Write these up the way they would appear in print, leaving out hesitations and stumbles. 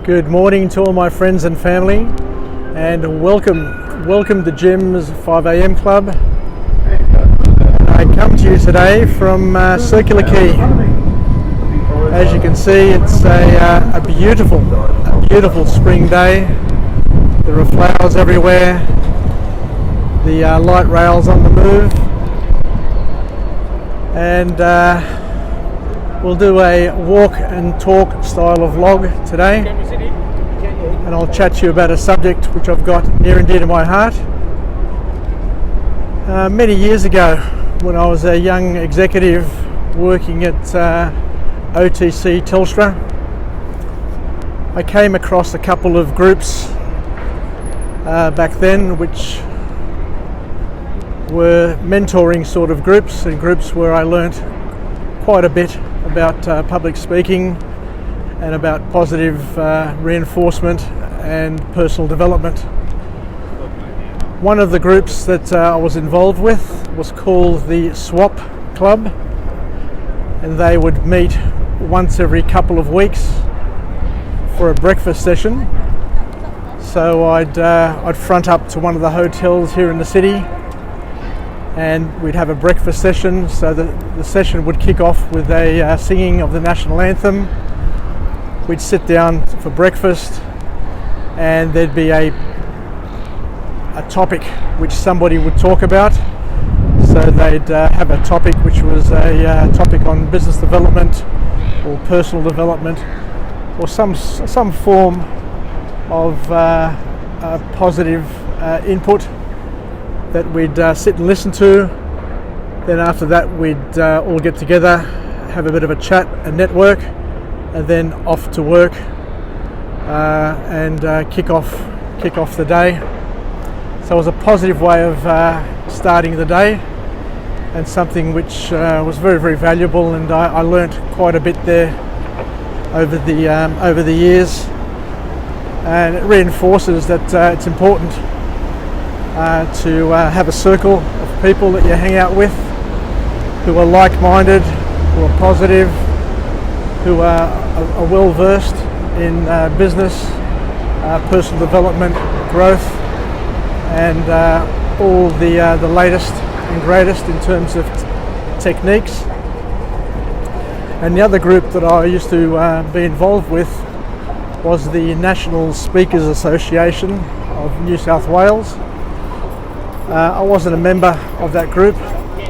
Good morning to all my friends and family, and welcome to Jim's 5 a.m. Club. I come to you today from Circular Quay. As you can see, it's a beautiful spring day. There are flowers everywhere, the light rail's on the move, and we'll do a walk and talk style of vlog today, and I'll chat to you about a subject which I've got near and dear to my heart. Many years ago, when I was a young executive working at OTC Telstra, I came across a couple of groups back then which were mentoring sort of groups, and groups where I learnt quite a bit about public speaking and about positive reinforcement and personal development. One of the groups that I was involved with was called the Swap Club, and they would meet once every couple of weeks for a breakfast session. So I'd front up to one of the hotels here in the city, and we'd have a breakfast session. So the session would kick off with a singing of the national anthem. We'd sit down for breakfast, and there'd be a topic which somebody would talk about. So they'd have a topic which was a topic on business development or personal development, or some form of positive input that we'd sit and listen to. Then after that, we'd all get together, have a bit of a chat, a network, and then off to work and kick off the day. So it was a positive way of starting the day, and something which was very, very valuable, and I learnt quite a bit there over the years. And it reinforces that it's important to have a circle of people that you hang out with who are like-minded, who are positive, who are well versed in business, personal development, growth, and all the latest and greatest in terms of techniques. And the other group that I used to be involved with was the National Speakers Association of New South Wales. I wasn't a member of that group,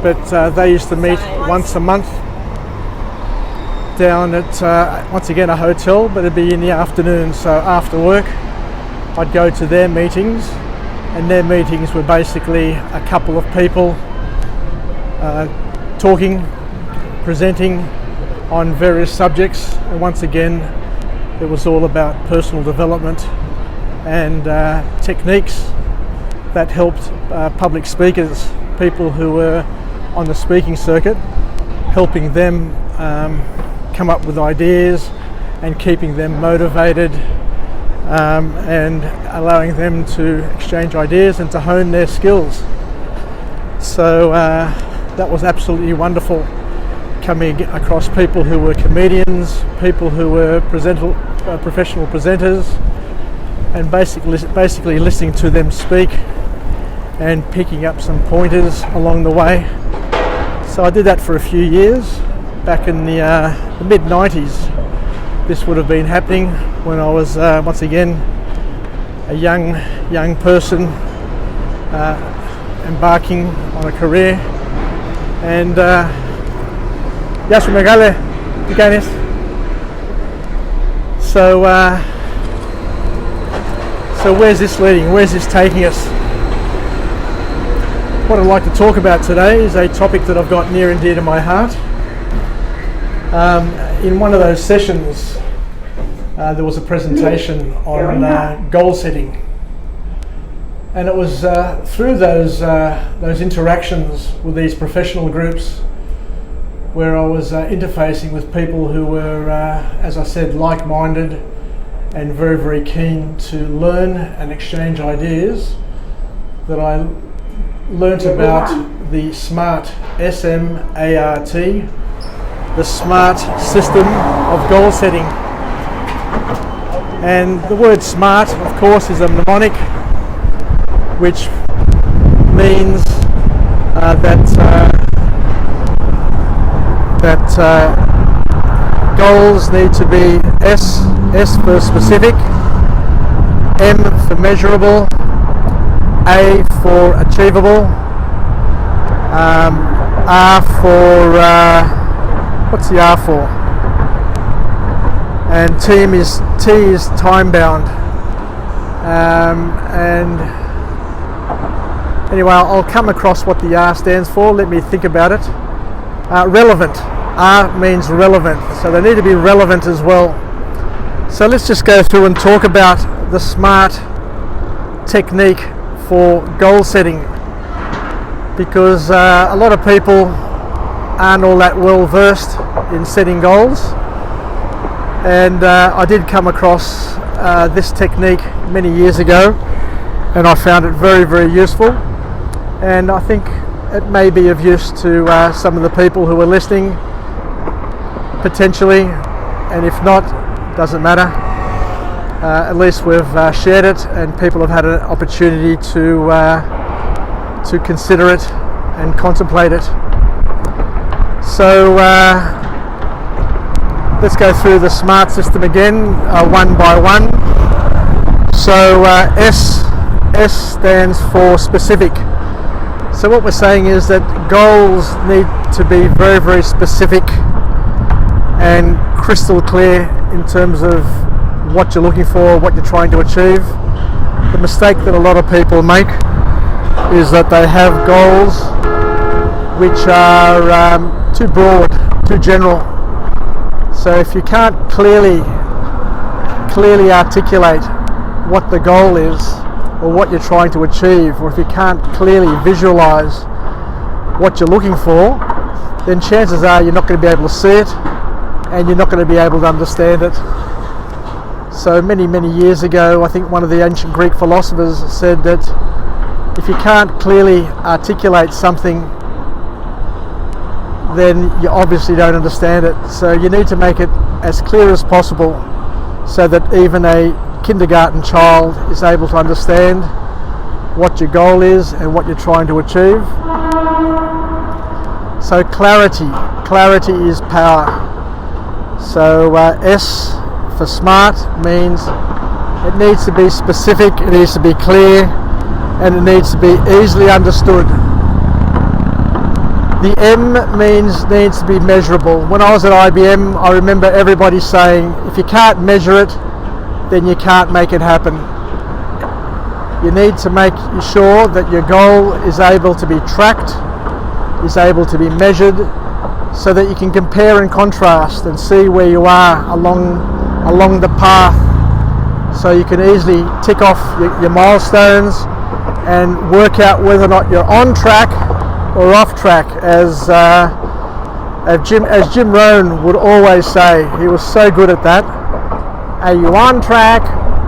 but they used to meet once a month down at once again a hotel, but it'd be in the afternoon. So after work I'd go to their meetings, and their meetings were basically a couple of people talking, presenting on various subjects, and once again it was all about personal development and techniques that helped public speakers, people who were on the speaking circuit, helping them come up with ideas and keeping them motivated, and allowing them to exchange ideas and to hone their skills. So that was absolutely wonderful, coming across people who were comedians, people who were professional presenters, and basically listening to them speak and picking up some pointers along the way. So I did that for a few years. Back in the mid-90s, this would have been happening when I was once again a young person embarking on a career. And so where's this leading? Where's this taking us? What I'd like to talk about today is a topic that I've got near and dear to my heart. In one of those sessions, there was a presentation on goal setting, and it was through those interactions with these professional groups where I was interfacing with people who were, as I said, like-minded and very, very keen to learn and exchange ideas, that I learnt about the SMART, S-M-A-R-T, the SMART system of goal setting. And the word smart, of course, is a mnemonic which means that goals need to be S for specific, M for measurable, A for achievable, R for what's the R for? And T is time bound. And anyway, I'll come across what the R stands for. Let me think about it. Relevant. R means relevant, so they need to be relevant as well. So let's just go through and talk about the SMART technique for goal setting, because a lot of people aren't all that well versed in setting goals, and I did come across this technique many years ago, and I found it very, very useful, and I think it may be of use to some of the people who are listening potentially, and if not, doesn't matter. At least we've shared it, and people have had an opportunity to consider it and contemplate it. So let's go through the SMART system again, one by one. So S stands for specific. So what we're saying is that goals need to be very, very specific and crystal clear in terms of what you're looking for, what you're trying to achieve. The mistake that a lot of people make is that they have goals which are too broad, too general. So if you can't clearly articulate what the goal is or what you're trying to achieve, or if you can't clearly visualize what you're looking for, then chances are you're not going to be able to see it, and you're not going to be able to understand it. So many, many years ago, I think one of the ancient Greek philosophers said that if you can't clearly articulate something, then you obviously don't understand it. So you need to make it as clear as possible so that even a kindergarten child is able to understand what your goal is and what you're trying to achieve. So clarity is power. So S for SMART means it needs to be specific, it needs to be clear, and it needs to be easily understood. The M needs to be measurable. When I was at IBM, I remember everybody saying, if you can't measure it, then you can't make it happen. You need to make sure that your goal is able to be tracked, is able to be measured, so that you can compare and contrast and see where you are along the path, so you can easily tick off your milestones and work out whether or not you're on track or off track, as Jim Rohn would always say. He was so good at that. Are you on track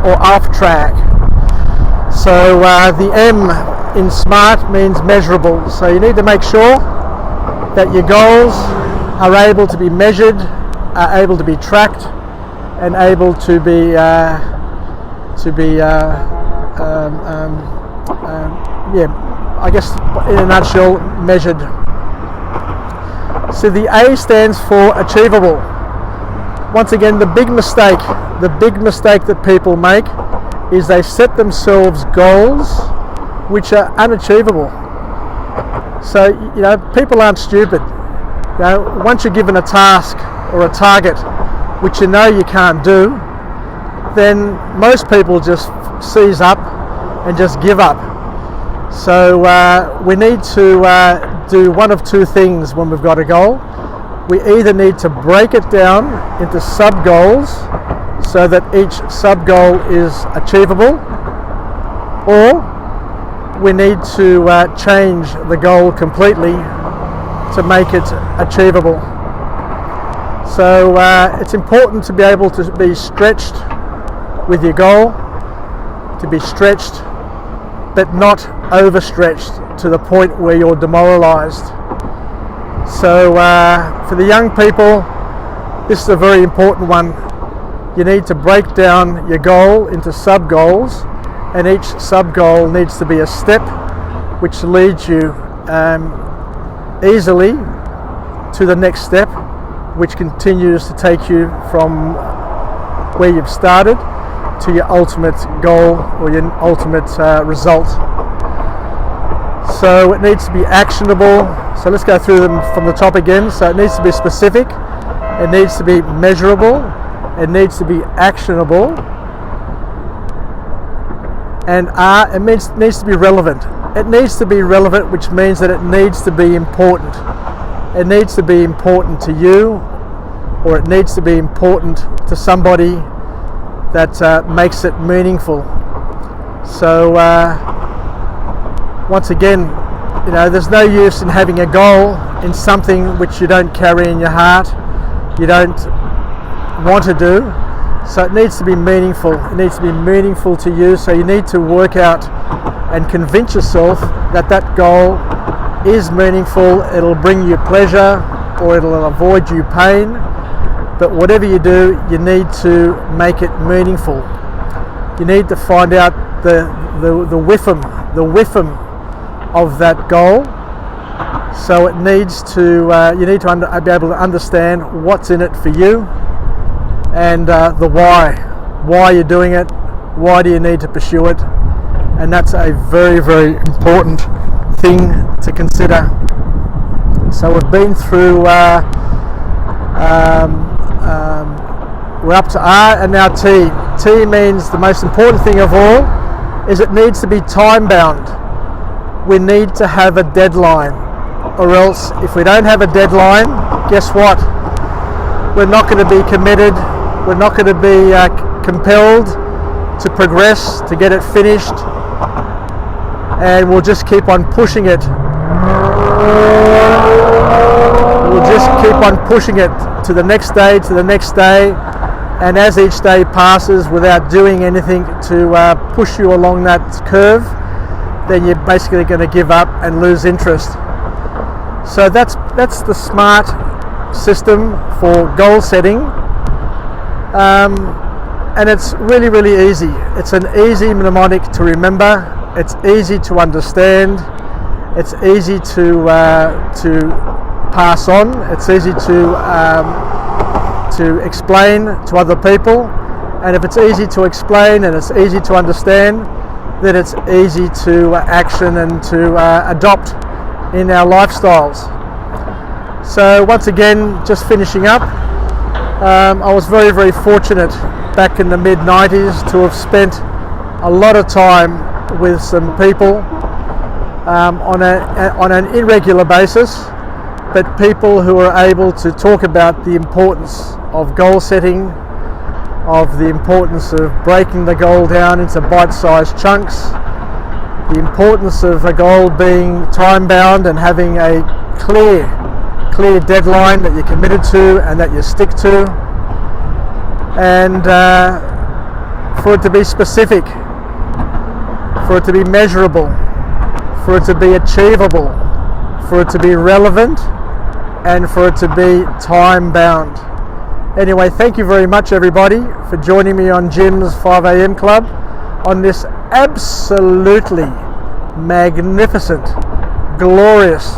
or off track? So the M in SMART means measurable. So you need to make sure that your goals are able to be measured, are able to be tracked, and able to be I guess in a nutshell, measured. So the A stands for achievable. Once again, the big mistake that people make is they set themselves goals which are unachievable. So, you know, people aren't stupid. You know, once you're given a task or a target which you know you can't do, then most people just seize up and just give up. So we need to do one of two things when we've got a goal. We either need to break it down into sub-goals so that each sub-goal is achievable, or we need to change the goal completely to make it achievable. So it's important to be able to be stretched with your goal, to be stretched but not overstretched to the point where you're demoralized. So for the young people, this is a very important one. you need to break down your goal into sub-goals, and each sub-goal needs to be a step which leads you easily to the next step, which continues to take you from where you've started to your ultimate goal or your ultimate result. So it needs to be actionable. So let's go through them from the top again. So it needs to be specific, it needs to be measurable, it needs to be actionable, and it needs to be relevant. It needs to be relevant, which means that it needs to be important. It needs to be important to you, or it needs to be important to somebody that makes it meaningful. So once again, there's no use in having a goal in something which you don't carry in your heart, you don't want to do. So it needs to be meaningful. It needs to be meaningful to you. So you need to work out and convince yourself that that goal is meaningful. It'll bring you pleasure, or it'll avoid you pain. But whatever you do, you need to make it meaningful. You need to find out the whiffum of that goal. So it needs to, you need to be able to understand what's in it for you, and the why. Why you're doing it, why do you need to pursue it, and that's a very, very important thing to consider. So we've been through, we're up to R and now T. T means the most important thing of all is it needs to be time bound. We need to have a deadline, or else if we don't have a deadline, guess what? We're not going to be committed, we're not going to be compelled to progress, to get it finished, and we'll just keep on pushing it. We'll just keep on pushing it to the next day, to the next day, and as each day passes without doing anything to push you along that curve, then you're basically going to give up and lose interest. So that's the SMART system for goal setting, and it's really, really easy. It's an easy mnemonic to remember. It's easy to understand. It's easy to pass on. It's easy to explain to other people. And if it's easy to explain and it's easy to understand, then it's easy to action and to adopt in our lifestyles. So once again, just finishing up, I was very, very fortunate back in the mid-90s to have spent a lot of time with some people on an irregular basis, but people who are able to talk about the importance of goal setting, of the importance of breaking the goal down into bite-sized chunks, the importance of a goal being time-bound and having a clear deadline that you're committed to and that you stick to, and for it to be specific, for it to be measurable, for it to be achievable, for it to be relevant, and for it to be time-bound. Anyway, thank you very much, everybody, for joining me on Jim's 5 a.m. Club on this absolutely magnificent, glorious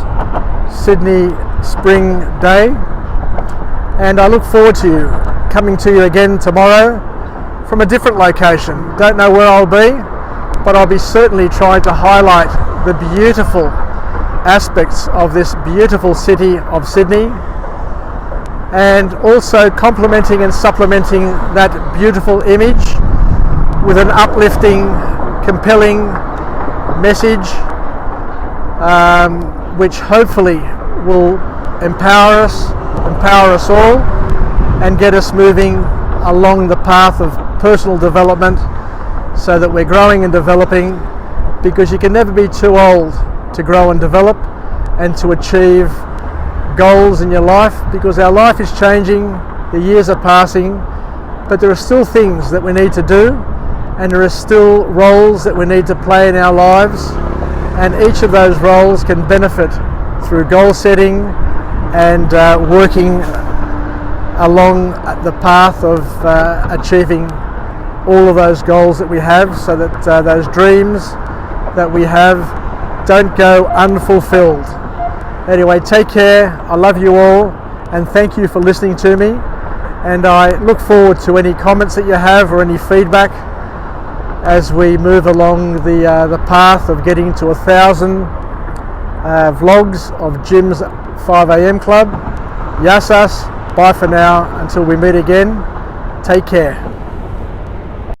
Sydney spring day. And I look forward to coming to you again tomorrow from a different location. Don't know where I'll be, but I'll be certainly trying to highlight the beautiful aspects of this beautiful city of Sydney, and also complementing and supplementing that beautiful image with an uplifting, compelling message, which hopefully will empower us all, and get us moving along the path of personal development, so that we're growing and developing, because you can never be too old to grow and develop and to achieve goals in your life, because our life is changing, the years are passing, but there are still things that we need to do, and there are still roles that we need to play in our lives, and each of those roles can benefit through goal setting and working along the path of achieving all of those goals that we have, so that those dreams that we have don't go unfulfilled. Anyway, take care. I love you all, and thank you for listening to me. And I look forward to any comments that you have or any feedback as we move along the path of getting to 1,000 vlogs of Jim's 5am Club. Yasas, bye for now, until we meet again. Take care.